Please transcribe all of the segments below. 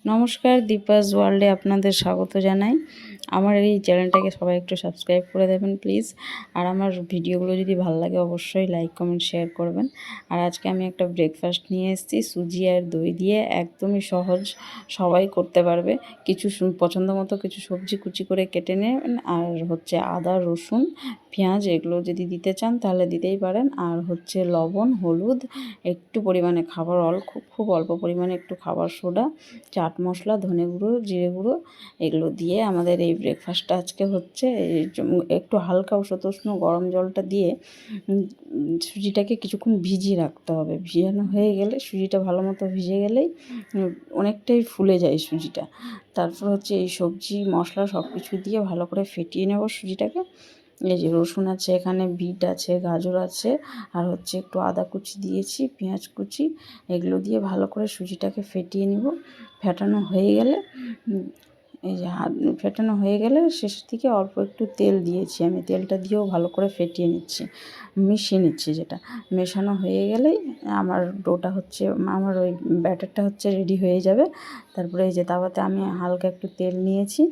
নমস্কার, দীপাস ওয়ার্ল্ডে আপনাদের স্বাগত জানাই। আমার এই চ্যানেলটাকে সবাই একটু সাবস্ক্রাইব করে দেবেন প্লিজ। আর আমার ভিডিওগুলো যদি ভালো লাগে অবশ্যই লাইক কমেন্ট শেয়ার করবেন। আর আজকে আমি একটা ব্রেকফাস্ট নিয়ে এসেছি সুজি আর দই দিয়ে, একদমই সহজ, সবাই করতে পারবে। কিছু পছন্দ মতো কিছু সবজি কুচি করে কেটে নেবেন, আর হচ্ছে আদা রসুন পেঁয়াজ এগুলো যদি দিতে চান তাহলে দিতেই পারেন। আর হচ্ছে লবণ হলুদ একটু পরিমাণে, খাবার খুব অল্প পরিমাণে একটু খাবার সোডা, চাট মশলা, ধনে গুঁড়ো, জিরে গুঁড়ো এগুলো দিয়ে আমাদের এই ব্রেকফাস্টটা আজকে হচ্ছে। একটু হালকা উষ্ণ গরম জলটা দিয়ে সুজিটাকে কিছুক্ষণ ভিজিয়ে রাখতে হবে। ভিজানো হয়ে গেলে সুজিটা ভালো মতো ভিজে গেলেই অনেকটাই ফুলে যায় সুজিটা। তারপর হচ্ছে এই সবজি মশলা সব কিছু দিয়ে ভালো করে ফেটিয়ে নেব সুজিটাকে। এই যে রসুন আছে, এখানে বিট আছে, গাজর আছে, আর হচ্ছে একটু আদা কুচি দিয়েছি, পেঁয়াজ কুচি, এগুলো দিয়ে ভালো করে সুজিটাকে ফেটিয়ে নিব। ফেটানো হয়ে গেলে এই যে ফেটানো হয়ে গেলে শেষের দিকে অল্প একটু তেল দিয়েছি, আমি তেলটা দিয়েও ভালো করে ফেটিয়ে নিচ্ছি, মিশিয়ে নিচ্ছি। যেটা মেশানো হয়ে গেলেই আমার ডোটা হচ্ছে, আমার ওই ব্যাটারটা হচ্ছে রেডি হয়ে যাবে। তারপরে এই যে তাওয়াতে আমি হালকা একটু তেল নিয়েছি,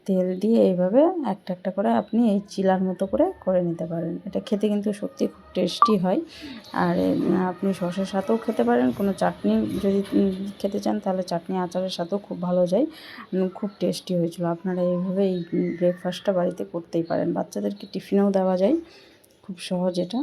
তেল দিয়ে এইভাবে একটা একটা করে আপনি এই চিলার মতো করে নিতে পারেন। এটা খেতে কিন্তু সত্যি খুব টেস্টি হয়। আর আপনি সসের সাথেও খেতে পারেন, কোনো চাটনি যদি খেতে চান তাহলে চাটনি আচারের সাথেও খুব ভালো যায়। খুব টেস্টি হয়েছিল। আপনারা এইভাবে এই ব্রেকফাস্টটা বাড়িতে করতেই পারেন, বাচ্চাদেরকে টিফিনেও দেওয়া যায়, খুব সহজ এটা।